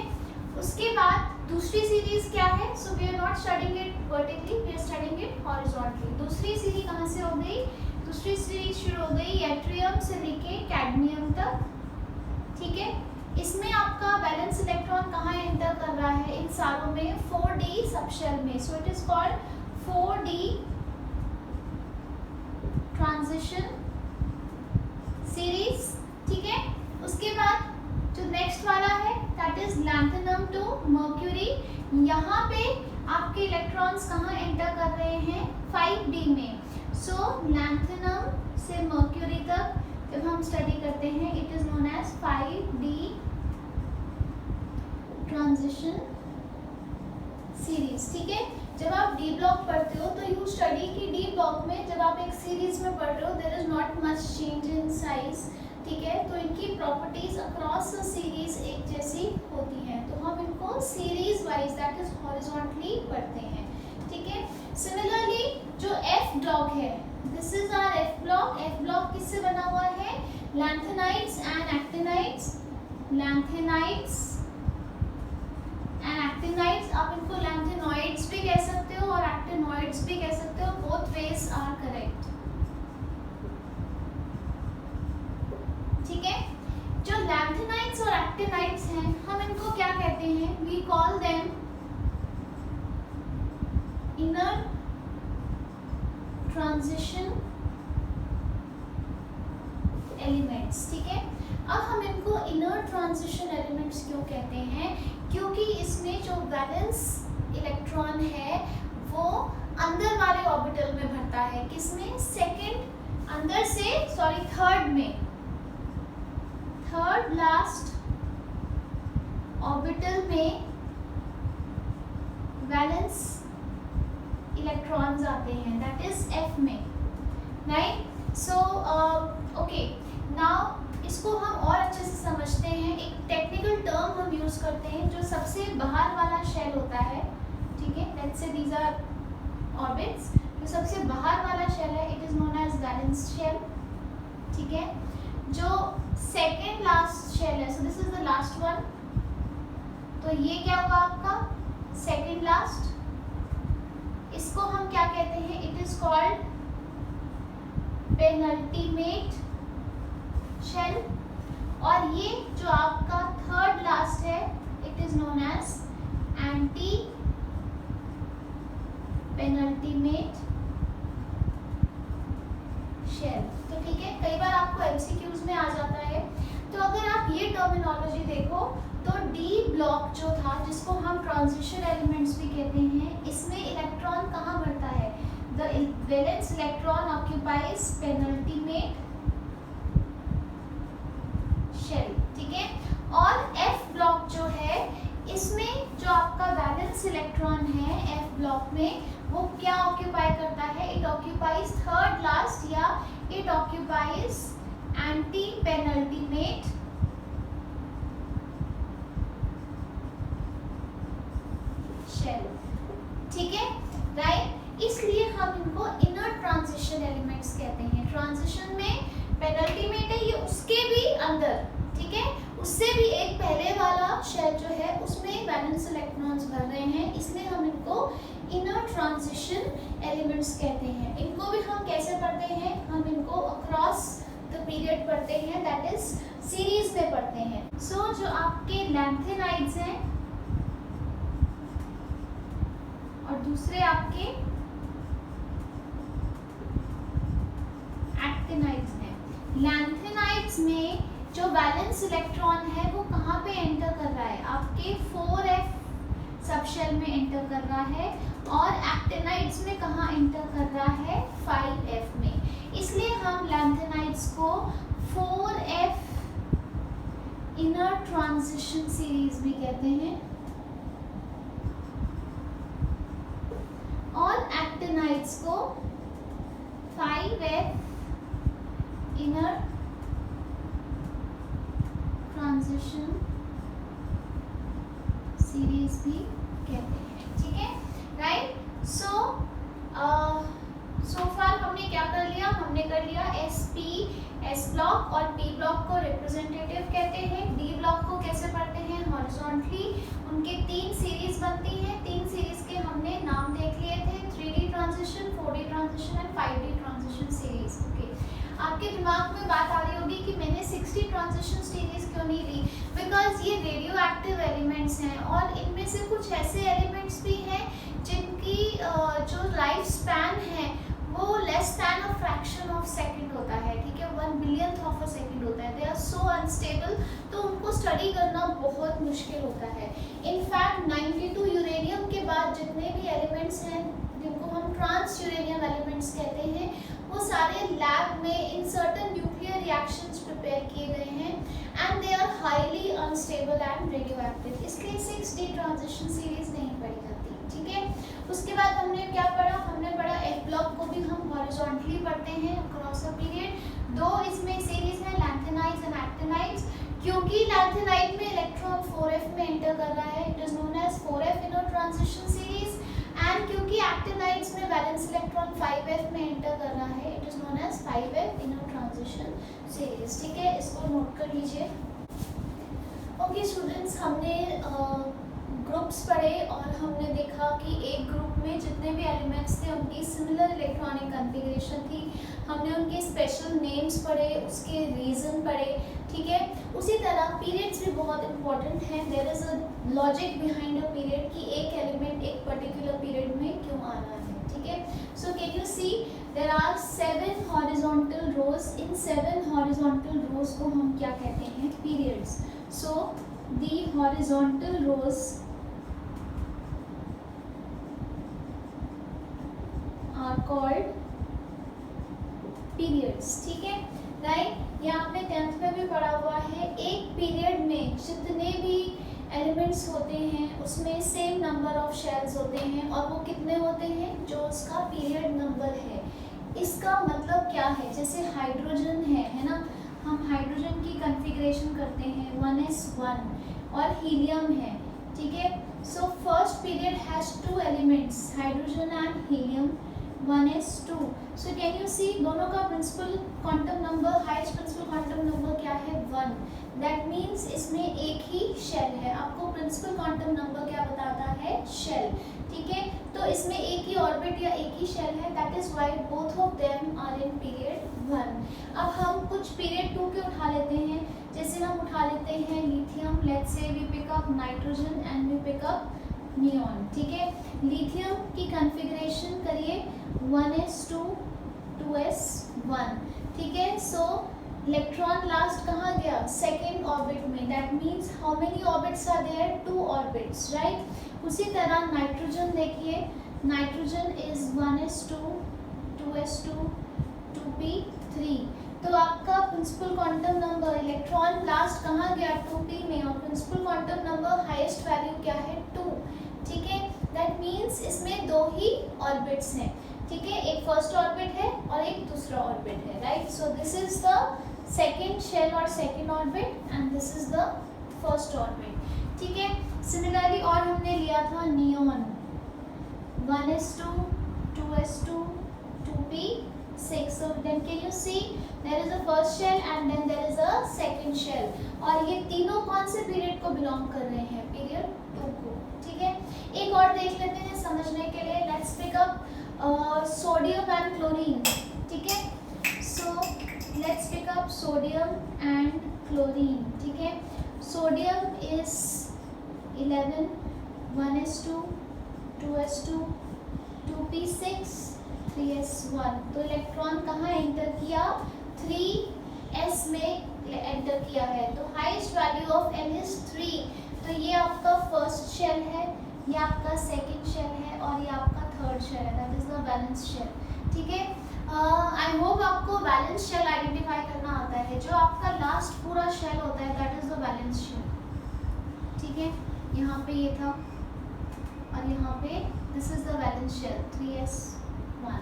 उसके बाद दूसरी सीरीज क्या है? So we are not studying it vertically, we are studying it horizontally. दूसरी सीरीज कहाँ से हो गई? दूसरी सीरीज शुरू हो गई यट्रियम से लेके कैडमियम तक। ठीक है, इसमें आपका वैलेंस इलेक्ट्रॉन कहाँ एंटर कर रहा है? इन सारों में 4D सबशेल में। So it is called 4D transition series. ठीक है, उसके बाद जो नेक्स्ट वाला है that is lanthanum to mercury. यहाँ पे आपके इलेक्ट्रॉन्स कहाँ एंटर कर रहे हैं? 5D में। सो लैंथेनम से मर्क्यूरी तक जब हम स्टडी करते हैं it is known as 5D transition series. ठीक है, जब आप डी ब्लॉक पढ़ते हो तो यू स्टडी कि डी ब्लॉक में जब आप एक सीरीज में पढ़ रहे हो there is not much change in size. ठीक है, तो इनकी प्रॉपर्टीज अक्रॉस द सीरीज एक जैसी होती हैं, तो हम इनको series wise that is horizontally पढ़ते हैं। ठीक है, सिमिलरली जो एफ ब्लॉक है, this is our F block. F block किससे बना हुआ है? Lanthanides and actinides, lanthanides and actinides. आप इनको लैंथेनॉइड्स भी कह सकते हो और एक्टिनॉइड्स भी कह सकते हो, बोथ वेज आर करेक्ट। ठीक है, जो लैंथेनाइड्स और एक्टिनाइड्स हैं हम इनको क्या कहते हैं? We call them inner transition elements. ठीक है, अब हम इनको इनर ट्रांजिशन एलिमेंट्स क्यों कहते हैं? क्योंकि इसमें जो वैलेंस इलेक्ट्रॉन है वो अंदर वाले ऑर्बिटल में भरता है। किसमें? सेकंड अंदर से, सॉरी थर्ड में, थर्ड लास्ट ऑर्बिटल में वैलेंस इलेक्ट्रॉन्स आते हैं, दैट इज एफ में, राइट? सो ओके, नाउ इसको हम और अच्छे से समझते हैं। एक टेक्निकल टर्म हम यूज करते हैं, जो सबसे बाहर वाला शेल होता है। ठीक है, let's say these are orbits. जो सबसे बाहर वाला शेल है it is known as valence shell. ठीक है, जो सेकेंड लास्ट शेल है, so this is the last one, तो ये क्या होगा आपका सेकेंड लास्ट, इसको हम क्या कहते हैं? It is called penultimate shell. और ये जो आपका थर्ड लास्ट है, it is known as antepenultimate shell. तो ठीक है, कई बार आपको एमसीक्यूज में आ जाता है। तो अगर आप ये टर्मिनोलॉजी देखो तो डी ब्लॉक जो था, जिसको हम ट्रांजिशन एलिमेंट्स भी कहते हैं, इसमें इलेक्ट्रॉन कहाँ बढ़ता है? The valence electron occupies penultimate shell, ठीक है। और एफ ब्लॉक जो है, इसमें जो आपका वैलेंस इलेक्ट्रॉन है एफ ब्लॉक में, वो क्या ऑक्यूपाई करता है? इट ऑक्यूपाइज थर्ड लास्ट, या it occupies antepenultimate shell, ठीक है, राइट। इसलिए हम इनको इनर ट्रांजिशन एलिमेंट्स कहते हैं। ट्रांजिशन में पेनल्टीमेट है, ये उसके भी अंदर, ठीक है, उससे भी एक पहले वाला शेल जो है उसमें वैलेंस इलेक्ट्रॉन्स भर रहे हैं, इसलिए हम इनको इनर ट्रांजिशन एलिमेंट्स कहते हैं। इनको भी हम कैसे पढ़ते हैं? हम इनको अक्रॉस द पीरियड पढ़ते हैं, दैट इज सीरीज में पढ़ते हैं। सो जो आपके लैंथेनाइड्स हैं और दूसरे आपके एक्टिनाइड्स हैं। लैंथेनाइड्स में जो वैलेंस इलेक्ट्रॉन है वो कहाँ पे एंटर कर रहा है? आपके 4f सबशेल में एंटर कर रहा है, और एक्टिनाइड्स में कहाँ एंटर कर रहा है? 5f में। इसलिए हम लैंथेनाइड्स को 4f इनर ट्रांजिशन सीरीज भी कहते हैं, और एक्टिनाइड्स को 5f इनर ट्रांजिशन सीरीज भी कहते हैं, ठीक है, राइट। सो फार हमने क्या कर लिया? हमने कर लिया एस ब्लॉक और पी ब्लॉक को रिप्रेजेंटेटिव कहते हैं। डी ब्लॉक को कैसे पढ़ते हैं? हॉरिजॉन्टली। उनके 3 सीरीज बनती हैं। 3 सीरीज के हमने नाम देख लिए थे, 3D transition, 4D transition and 5D transition series. Okay, आपके दिमाग में बात आ रही होगी कि मैंने 60 ट्रांजिशन सीरीज क्यों नहीं ली? बिकॉज ये रेडियो एक्टिव एलिमेंट्स हैं, और इनमें से कुछ ऐसे एलिमेंट्स भी हैं जिनकी जो लाइफ स्पैन है वो less than a fraction of second होता है, ठीक है, 1 बिलियंथ ऑफ अ सेकंड होता है। दे आर सो अनस्टेबल, तो उनको स्टडी करना बहुत मुश्किल होता है। इनफैक्ट 92 यूरेनियम के बाद जितने भी एलिमेंट्स हैं जिनको हम ट्रांस यूरेनियम एलिमेंट्स कहते हैं, वो सारे लैब में in certain nuclear reactions prepare किए गए हैं, and they are highly unstable and radioactive. इसलिए 6D ट्रांजिशन सीरीज नहीं पढ़ी जाती, ठीक है। उसके बाद हमने क्या पढ़ा? हमने पढ़ा एफ ब्लॉक को भी हम हॉरिजॉन्टली पढ़ते हैं अक्रॉस अ पीरियड। 2 इसमें सीरीज है, लैंथेनाइड्स एंड एक्टिनाइड्स। क्योंकि लैंथेनाइड में इलेक्ट्रॉन 4f में एंटर कर रहा है, it is known as 4f inner transition series, and क्योंकि एक्टिनाइड्स में वैलेंस इलेक्ट्रॉन 5f में एंटर कर रहा है, it is known as 5f inner transition series, ठीक है, इसको नोट कर लीजिए। ओके स्टूडेंट्स, हमने ग्रुप्स पढ़े और हमने देखा कि एक ग्रुप में जितने भी एलिमेंट्स थे उनकी सिमिलर इलेक्ट्रॉनिक कॉन्फ़िगरेशन थी। हमने उनके स्पेशल नेम्स पढ़े, उसके रीज़न पढ़े, ठीक है। उसी तरह पीरियड्स भी बहुत इंपॉर्टेंट हैं। There is a logic behind a period कि एक एलिमेंट एक पर्टिकुलर पीरियड में क्यों आ रहा है, ठीक है। So can you see there are 7 horizontal rows. इन 7 हॉरिजॉन्टल रोज को हम क्या कहते हैं? Periods. So the horizontal rows are called periods, ठीक है, राइट। ये आपने 10th में भी पढ़ा हुआ है। एक पीरियड में जितने भी एलिमेंट्स होते हैं उसमें सेम नंबर ऑफ शेल्स होते हैं, और वो कितने होते हैं? जो उसका पीरियड नंबर है। इसका मतलब क्या है? जैसे हाइड्रोजन है ना, हम हाइड्रोजन की कॉन्फ़िगरेशन करते हैं 1s1, और हीलियम है, ठीक है। So first period has 2 elements, hydrogen and helium. 1s2. So can you see दोनों का principal quantum number, highest principal quantum number क्या है 1. दैट मीन्स इसमें एक ही शेल है. आपको प्रिंसिपल क्वांटम नंबर क्या बताता है? शेल. ठीक है, तो इसमें एक ही ऑर्बिट या एक ही शेल है. That is why both of them are in period 1. अब हम कुछ पीरियड 2 के उठा लेते हैं. जैसे हम उठा लेते हैं lithium. Let's say we pick up nitrogen and we pick up neon. ठीक है, लिथियम की कॉन्फ़िगरेशन करिए 1s2 2s1. ठीक है, सो इलेक्ट्रॉन लास्ट कहाँ गया? सेकेंड ऑर्बिट में. That means how many orbits are there? 2 orbits, right. उसी तरह नाइट्रोजन देखिए, nitrogen is 1s2 2s2 2p3. तो आपका principal quantum number, electron last कहाँ गया? 2p में, और principal quantum number highest value क्या है? 2. ठीक है, दैट मीन्स इसमें 2 ही ऑर्बिट्स हैं. ठीक है, एक फर्स्ट ऑर्बिट है और एक दूसरा ऑर्बिट है, right. So this is the second shell और second orbit and this is the first orbit. ठीक है, सिमिलरली और हमने लिया था neon 1s2 2s2 2p6. So then can you see there is a first shell and then there is a second shell. और ये तीनों कौन से पीरियड को बिलोंग कर रहे हैं? पीरियड 2 को. ठीक है, एक और देख लेते हैं समझने के लिए. Let's pick up sodium and chlorine. ठीक है, so let's pick up sodium and chlorine. ठीक है, sodium is 11 1s2 2s2 2p6 3s1. तो इलेक्ट्रॉन कहाँ एंटर किया? 3s में एंटर किया है. तो highest value of n is 3. तो ये आपका फर्स्ट शेल है, ये आपका सेकंड शेल है और ये आपका थर्ड शेल है. That is the valence shell. ठीक है, आई होप आपको बैलेंस शेल आइडेंटिफाई करना आता है. जो आपका लास्ट पूरा शेल होता है that is the valence shell. ठीक है, यहाँ पे ये था और यहाँ पे this is the valence shell 3s1.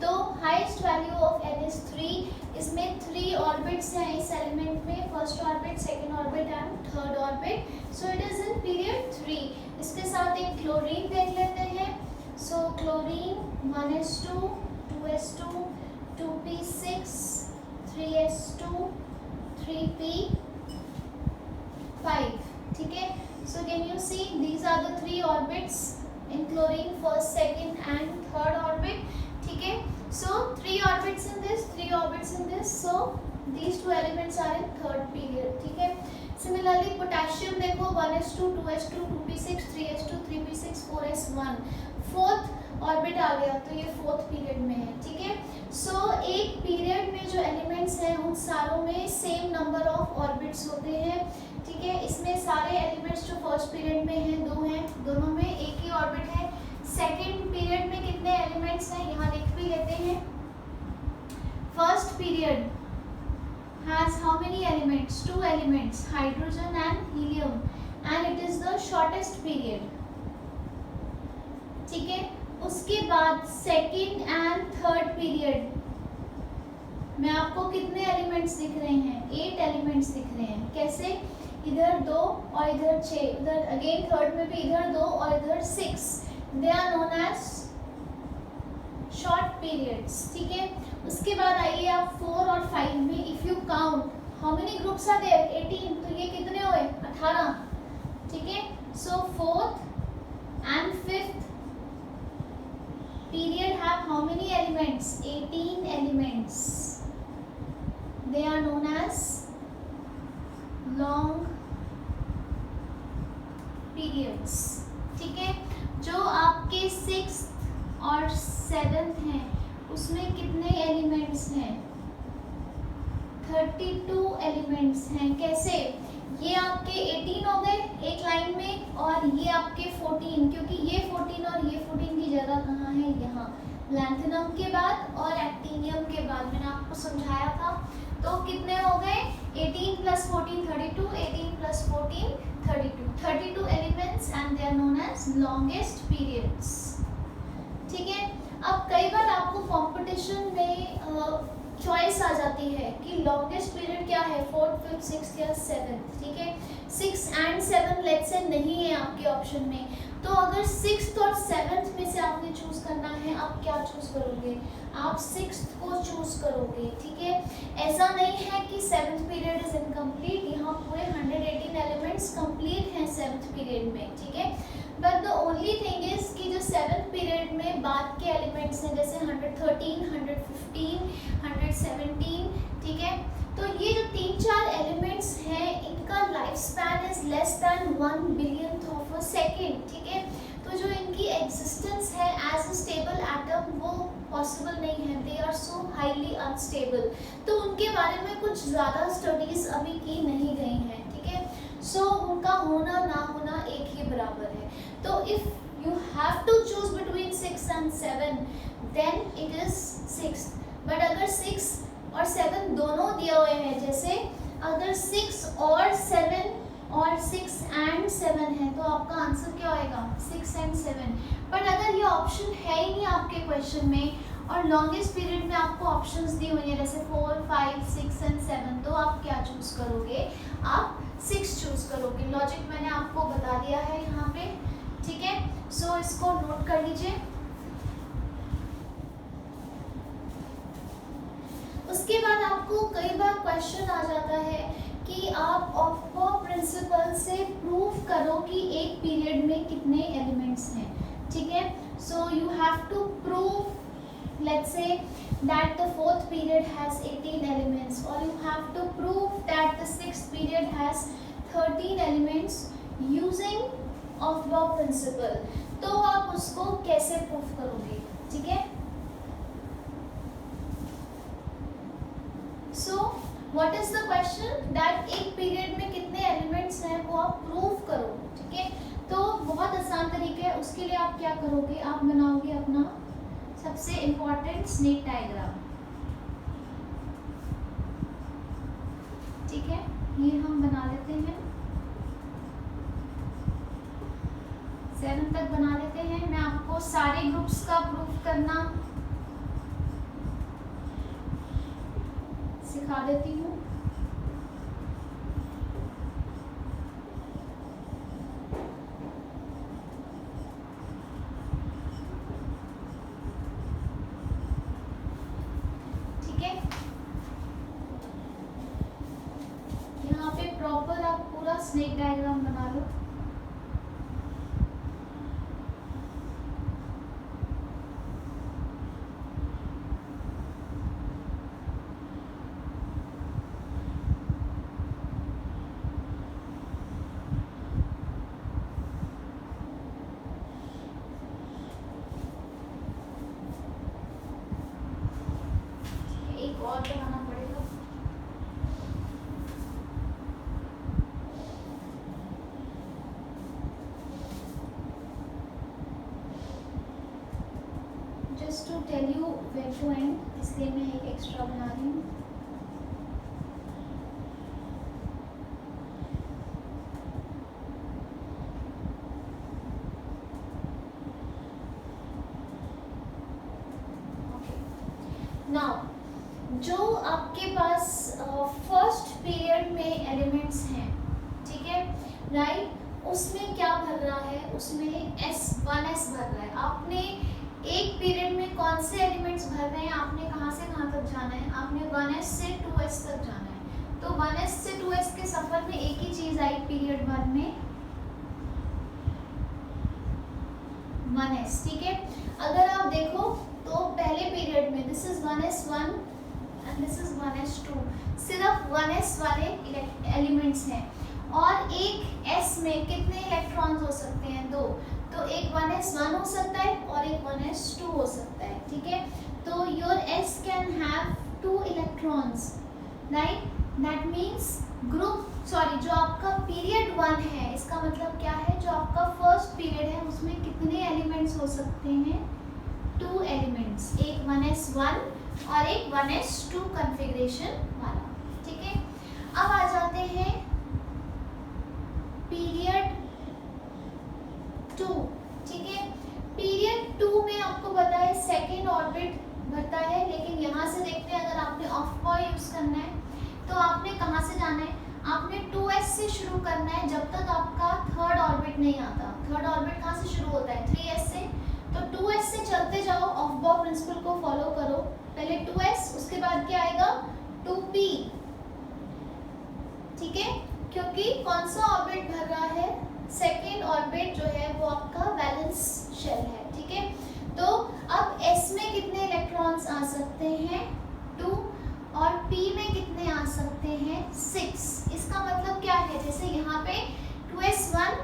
तो highest value of n is 3. इसमें 3 ऑर्बिट्स हैं इस एलिमेंट में, first orbit, second orbit and third orbit. So it is in period 3. इसके साथ एक क्लोरीन देख लेते हैं. So chlorine 1s2 2s2 2p6 3s2 3p5. ठीक है, so can you see these are the 3 orbits in chlorine, first, second and third orbit. ठीक है, so 3 orbits in this, 3 orbits in this, so these 2 elements are in third period. ठीक है, similarly potassium देखो 1s2 2s2 2p6 3s2 3p6 4s1. Fourth orbit आ गया तो ये fourth period में है. ठीक है, सो एक पीरियड में जो एलिमेंट्स हैं उन सारों में सेम नंबर ऑफ ऑर्बिट्स होते हैं. ठीक है, इसमें सारे एलिमेंट्स जो फर्स्ट पीरियड में हैं 2 हैं, दोनों में एक ही ऑर्बिट है. सेकेंड पीरियड में कितने एलिमेंट्स हैं यहाँ लिख भी लेते हैं. First period has how many elements? 2 elements, hydrogen and helium, and it is the shortest period. ठीक है, उसके बाद सेकेंड एंड थर्ड पीरियड में आपको कितने एलिमेंट्स दिख रहे हैं? 8 एलिमेंट्स दिख रहे हैं. कैसे? इधर 2 और इधर 6, इधर अगेन थर्ड में भी इधर 2 और इधर 6. They are known as short periods. ठीक है, उसके बाद आइए आप 4 और 5 में. If you count how many groups are there? 18. तो ये कितने हुए? 18. ठीक है, so fourth and fifth period have how many elements? 18 elements. They are known as long periods. ठीक है, जो आपके 6th और 7th हैं उसमें कितने एलिमेंट्स हैं? 32 एलिमेंट्स हैं. कैसे? ये आपके 18 हो गए एक लाइन में और ये आपके 14, क्योंकि ये 14 और ये 14 की जगह कहाँ है? यहाँ, लैंथेनम के बाद और एक्टिनियम के बाद. मैंने आपको समझाया था. तो कितने हो गए? 18 + 14 32, 18 + 14 32. 32 elements and they are known as longest periods. ठीक है, अब कई बार आपको कंपटीशन में चॉइस आ जाती है कि लॉन्गेस्ट पीरियड क्या है? 4th 5th 6th या 7th. ठीक है, 6 and 7 लेट्स से नहीं है आपके ऑप्शन में, तो अगर 6th और 7th में से आपने चूज करना है, आप क्या चूज करोगे? आप 6th को चूज करोगे, ठीक है। ऐसा नहीं है कि 7th पीरियड इज इनकम्प्लीट, यहाँ पूरे 118 एलिमेंट्स कंप्लीट हैं 7th पीरियड में, ठीक है। But the only thing is कि जो 7th पीरियड में बाद के एलिमेंट्स हैं जैसे 113, 115, 117, ठीक है। तो ये जो 3-4 एलिमेंट्स हैं इनका life span is less than 1 billionth of a second, ठीक है। तो जो इनकी एग्जिस्टेंस है एज अ स्टेबल एटम वो पॉसिबल नहीं है, they are so highly unstable. तो उनके बारे में कुछ ज़्यादा स्टडीज अभी की नहीं गई हैं, ठीक है। सो उनका होना ना होना एक ही बराबर है। तो if you have to choose between 6 and 7 then it is 6। But अगर 6 और 7 दोनों दिए हुए हैं, जैसे अगर 6 और 7 और 6 and 7 है तो आपका आंसर क्या होएगा? 6 and 7। बट अगर ये ऑप्शन है ही नहीं आपके क्वेश्चन में और लॉन्गेस्ट पीरियड में आपको ऑप्शंस दी हुई है जैसे 4, 5, 6 and 7, तो आप क्या चूज करोगे? आप 6 चूज करोगे। लॉजिक मैंने आपको बता दिया है यहाँ पे, ठीक है। सो इसको नोट कर लीजिए। उसके बाद आपको कई बार क्वेश्चन आ जाता है कि आप ऑफ प्रिंसिपल से प्रूव करो कि एक पीरियड में कितने एलिमेंट्स हैं, ठीक है। So you have to prove, let's say that the 4th period has 18 elements और you have to prove that the 6th period has 13 elements using of principle. तो आप उसको कैसे प्रूव करोगे, ठीक है। So what is the question? That एक period में कितने एलिमेंट्स हैं वो आप प्रूव करो, ठीक है। तो बहुत आसान तरीका है, उसके लिए आप क्या करोगे? आप बनाओगे अपना सबसे इम्पोर्टेंट स्नेक डायग्राम, ठीक है। ये हम बना लेते हैं, 7 तक बना लेते हैं। मैं आपको सारे ग्रुप्स का प्रूफ करना सिखा देती हूँ। ठीक है, यहाँ पे प्रॉपर आप पूरा स्नेक डायग्राम बना लो। और बनाना पड़ेगा। Just to tell you where to end, इसलिए मैं एक एक्स्ट्रा बना रही हूँ। नाउ जो आपके पास फर्स्ट पीरियड में एलिमेंट्स हैं, ठीक है, राइट, उसमें क्या भर रहा है? उसमें S1S भर रहा है। आपने एक पीरियड में कौन से एलिमेंट्स भर रहे हैं? आपने कहाँ से कहाँ तक जाना है? आपने 1S से 2S तक जाना है। तो 1S से 2S के सफर में एक ही चीज आई पीरियड 1 में, 1S, ठीक है। अगर आप देखो तो पहले पीरियड में this is 1S1 and this is 1S2, सिर्फ 1S वाले एलिमेंट्स हैं और एक S में कितने इलेक्ट्रॉन्स हो सकते हैं? 2। तो एक 1S1 हो सकता है और एक 1S2 हो सकता है, ठीक है। तो your S can have 2 electrons, right. That means जो आपका पीरियड 1 है, इसका मतलब क्या है? जो आपका फर्स्ट पीरियड है उसमें कितने एलिमेंट्स हो सकते हैं? 2 एलिमेंट्स, एक 1S1 और एक 1S2 कॉन्फ़िगरेशन वाला, ठीक है। अब आ जाते हैं पीरियड 2, ठीक है। पीरियड 2 में आपको पता है सेकेंड ऑर्बिट भरता है, लेकिन यहाँ से देखते हैं अगर आपने ऑफ बॉय यूज करना है तो आपने कहाँ से जाना है? आपने 2s से शुरू करना है जब तक आपका थर्ड ऑर्बिट नहीं आता। थर्ड ऑर्बिट कहाँ से शुरू होता है? 3s से। तो 2s से चलते जाओ, ऑफ बॉब प्रिंसिपल को फॉलो करो। पहले 2s, उसके बाद क्या आएगा? 2p। ठीक है, क्योंकि कौन सा ऑर्बिट भर रहा है? सेकेंड ऑर्बिट जो है वो आपका वैलेंस शेल है। ठीक है, तो अब s में कितने इलेक्ट्रॉन्स आ सकते हैं? 2। और p में कितने आ सकते हैं? 6। इसका मतलब क्या है? जैसे यहाँ पे 2s1,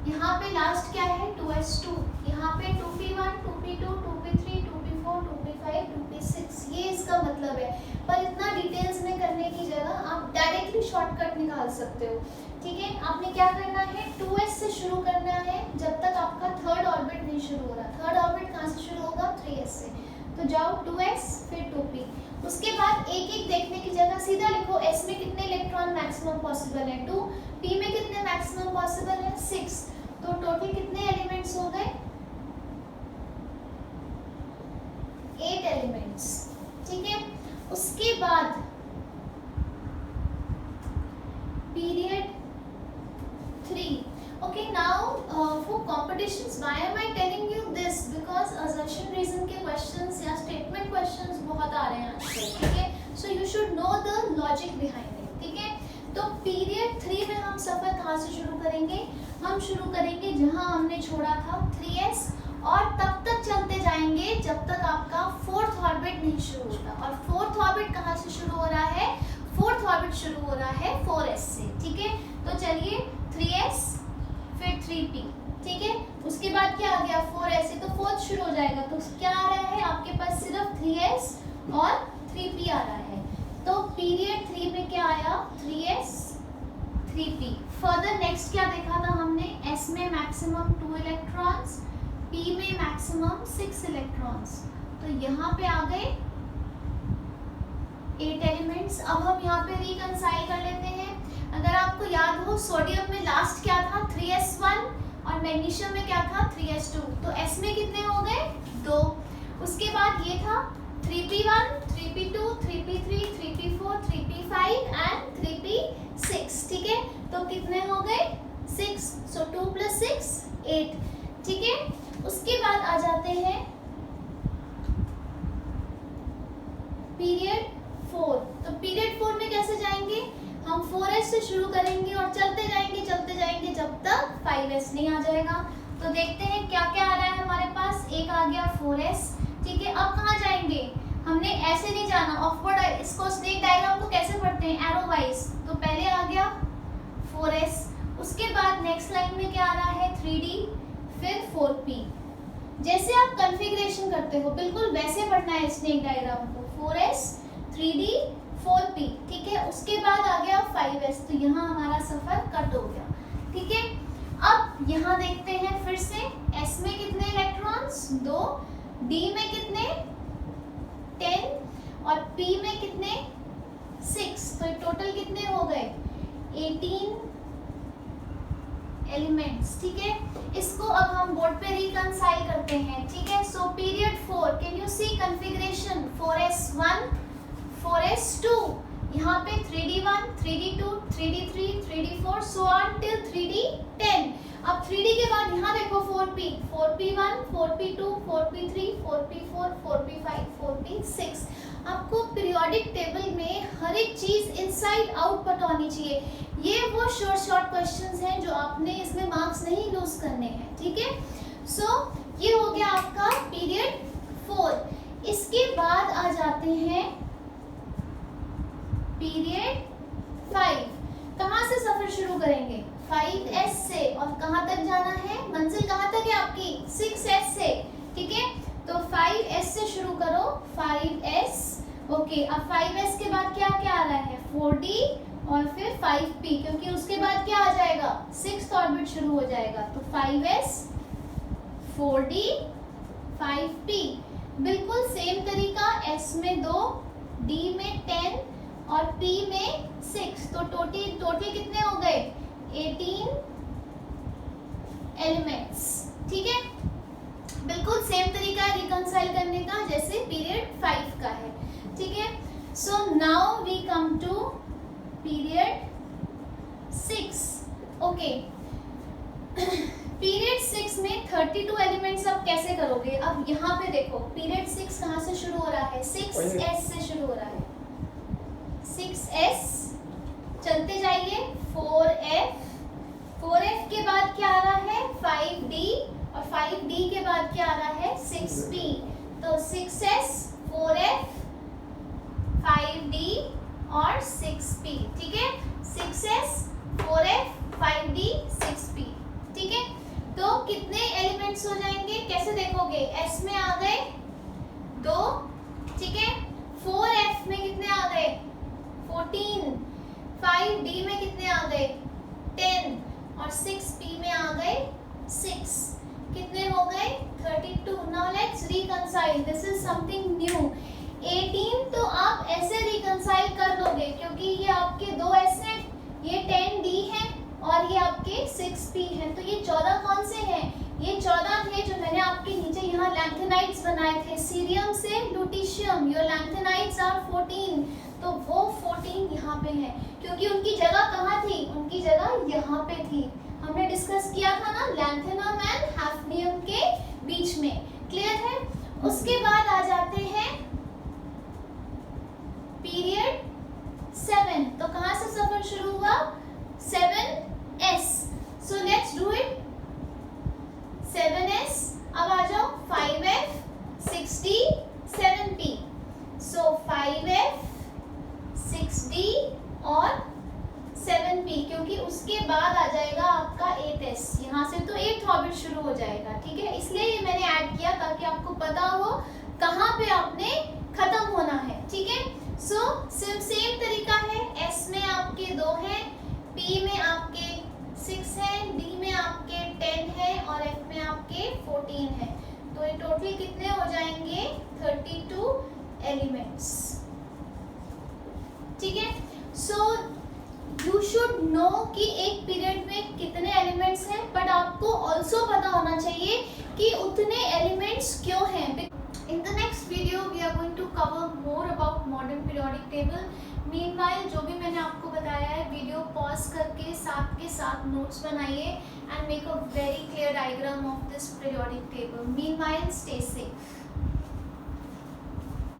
यहाँ पे लास्ट क्या है? 2s2, यहाँ पे 2p1, 2p2, 2p3, 2p4, 2p5, 2p6। ये इसका मतलब है। पर इतना डिटेल्स में करने की जगह आप डायरेक्टली शॉर्टकट निकाल सकते हो। ठीक है, आपने क्या करना है? 2s से शुरू करना है जब तक आपका थर्ड ऑर्बिट नहीं शुरू हो रहा। थर्ड ऑर्बिट कहाँ से शुरू होगा? 3s से। तो जाओ 2s फिर 2p। उसके बाद एक एक देखने की जगह सीधा लिखो s में कितने इलेक्ट्रॉन मैक्सिमम पॉसिबल है? 2। p में कितने मैक्सिमम पॉसिबल है? 6। तो टोटल कितने एलिमेंट्स हो गए? 8 एलिमेंट्स। ठीक है, उसके बाद period 3. Okay, now for competitions, why am I telling you this? Because assertion reason के questions या statement questions बहुत आ रहे हैं आजकल। ठीक है, so you should know the logic behind it. ठीक है, तो पीरियड 3 में हम सफर कहाँ से शुरू करेंगे? हम शुरू करेंगे जहाँ हमने छोड़ा था 3s, और तब तक चलते जाएंगे जब तक आपका फोर्थ ऑर्बिट नहीं शुरू होता। और फोर्थ ऑर्बिट कहाँ से शुरू हो रहा है? फोर्थ ऑर्बिट शुरू हो रहा है 4s से। ठीक है, तो चलिए 3s फिर 3p। ठीक है, उसके बाद क्या आ गया? 4s से तो फोर्थ शुरू हो जाएगा। तो क्या आ रहा है आपके पास? सिर्फ 3s और 3p आ रहा है। तो पीरियड 3 में क्या आया? 3s 3p। फर्दर नेक्स्ट क्या देखा था हमने? s में मैक्सिमम 2 इलेक्ट्रॉन्स, p में मैक्सिमम 6 इलेक्ट्रॉन्स। तो यहाँ पे आ गए 8 एलिमेंट्स। अब हम यहाँ पे रिकंसाइल कर लेते हैं। अगर आपको याद हो, सोडियम में लास्ट क्या था? 3s1, और मैग्नीशियम में क्या था? 3s2। तो s में कितने हो गए? 2। उसके बाद ये था 3p1, 3p2, 3p3, 3p4, 3p5 and 3p6। ठीक है, तो कितने हो गए? 6। सो 2 + 6 8। ठीक है, उसके बाद आ जाते हैं पीरियड 4। तो पीरियड 4 में कैसे जाएंगे? हम 4s से शुरू करेंगे और चलते जाएंगे जब तक 5s नहीं आ जाएगा। तो देखते हैं क्या क्या आ रहा है हमारे पास। एक आ गया 4s। ठीक है, अब कहाँ जाएंगे? हमने ऐसे नहीं जाना ऑफवर्ड। इसको स्नेक डायग्राम को कैसे पढ़ते हैं? Arrow wise. तो पहले आ गया 4s, उसके बाद नेक्स्ट लाइन में क्या आ रहा है? 3d फिर 4p। जैसे आप कॉन्फ़िगरेशन करते हो बिल्कुल वैसे पढ़ना है स्नेक डायग्राम को। 4s 3d 4p। ठीक है, उसके बाद आ गया 5s। तो यहाँ हमारा सफर कट हो गया। ठीक है, अब यहाँ देखते हैं फिर से s में कितने इलेक्ट्रॉन्स? 2। d में कितने? 10। और p में कितने? 6। तो टोटल कितने हो गए? 18 एलिमेंट्स। ठीक है, इसको अब हम बोर्ड पे रिकंसाइल करते हैं। ठीक है, so period 4, can you see configuration? 4s1 4s2, यहाँ पे 3d1 3d2 3d3 3d4 so on till 3d10। अब 3d के बाद यहाँ देखो 4p 4p1 4p2 4p3 4p4 4p5 4p6। आपको पीरियोडिक टेबल में हर एक चीज इनसाइड आउट पता होनी चाहिए। ये वो शॉर्ट क्वेश्चंस हैं जो आपने इसमें मार्क्स नहीं लूज करने हैं। ठीक है, सो ये हो गया आपका पीरियड 4। इसके बाद आ जाते हैं पीरियड 5। कहाँ से सफर शुरू करेंगे? 5s से। और कहाँ तक जाना है? मंजिल कहाँ तक है आपकी? 6s से। ठीक है, तो 5s से शुरू करो। 5s। ओके, अब 5s के बाद क्या क्या आ रहा है? 4d और फिर 5p, क्योंकि उसके बाद क्या आ जाएगा? 6th ऑर्बिट शुरू हो जाएगा। तो 5s 4d 5p। बिल्कुल सेम तरीका, s में 2, d में 10 और p में 6। तो टोटल कितने हो गए? 18 एलिमेंट्स। ठीक है, बिल्कुल सेम तरीका है रिकंसाइल करने का जैसे पीरियड 5 का है। ठीक है, so now we come to period 6. Okay, period 6 में 32 एलिमेंट्स आप कैसे करोगे? अब यहाँ पे देखो पीरियड 6 कहाँ से शुरू हो रहा है? 6s से शुरू हो रहा है। 6s चलते जाइए, 4f, 4f के बाद क्या आ रहा है? 5d, और 5d के बाद क्या आ रहा है? 6p। तो 6s, 4f, 5d और 6p, ठीक है। 6s, 4f, 5d, 6p, ठीक है। तो कितने एलिमेंट्स हो जाएंगे? कैसे देखोगे? s में आ गए 2, ठीक है। 4f में कितने आ गए? 14। 5d में कितने आ गए? 10, और 6p में आ गए 6। कितने हो गए? 32। Now let's reconcile, this is something new. 18 तो आप ऐसे रिकंसाइल कर लोगे क्योंकि ये आपके 2s हैं, ये 10d है और ये आपके 6p है। तो ये 14 कौन से हैं? ये 14 थे जो मैंने आपके नीचे यहाँ लैंथेनाइड्स बनाए थे, सीरियम से लुटीशियम। योर लैंथेनाइड्स आर 14, तो वो 14 यहाँ पे हैं क्योंकि उनकी जगह कहाँ थी? उनकी जगह यहाँ पे थी। हमने डिस्कस किया था ना लैंथेनम एंड हैफनियम के बीच में, क्लियर है। उसके बाद आ जाते हैं पीरियड 7। तो कहाँ से सफर शुरू हुआ? 7s। So let's do it. 7s, अब आ जाओ 5f, 6d, 7p। सो 5f, 6d और 7p, क्योंकि उसके बाद आ जाएगा आपका 8s। यहाँ से तो 8th ऑर्बिट शुरू हो जाएगा, ठीक है। इसलिए ये मैंने ऐड किया ताकि आपको पता हो कहाँ पे आपने खत्म होना है, ठीक है। सो सेम तरीका है। s में आपके 2 हैं, p में आपके 6 है, d में आपके 10 है और f में आपके 14 है। तो ये टोटली कितने हो जाएंगे? 32 एलिमेंट्स, ठीक है। सो यू शुड नो कि एक पीरियड में कितने एलिमेंट्स हैं, बट आपको ऑल्सो पता होना चाहिए कि उतने एलिमेंट्स क्यों हैं। In the next video we are going to cover more about modern periodic table. Meanwhile जो भी मैंने आपको बताया है वीडियो पॉज करके साथ के साथ नोट्स बनाइए and make a very clear diagram of this periodic table. Meanwhile stay safe.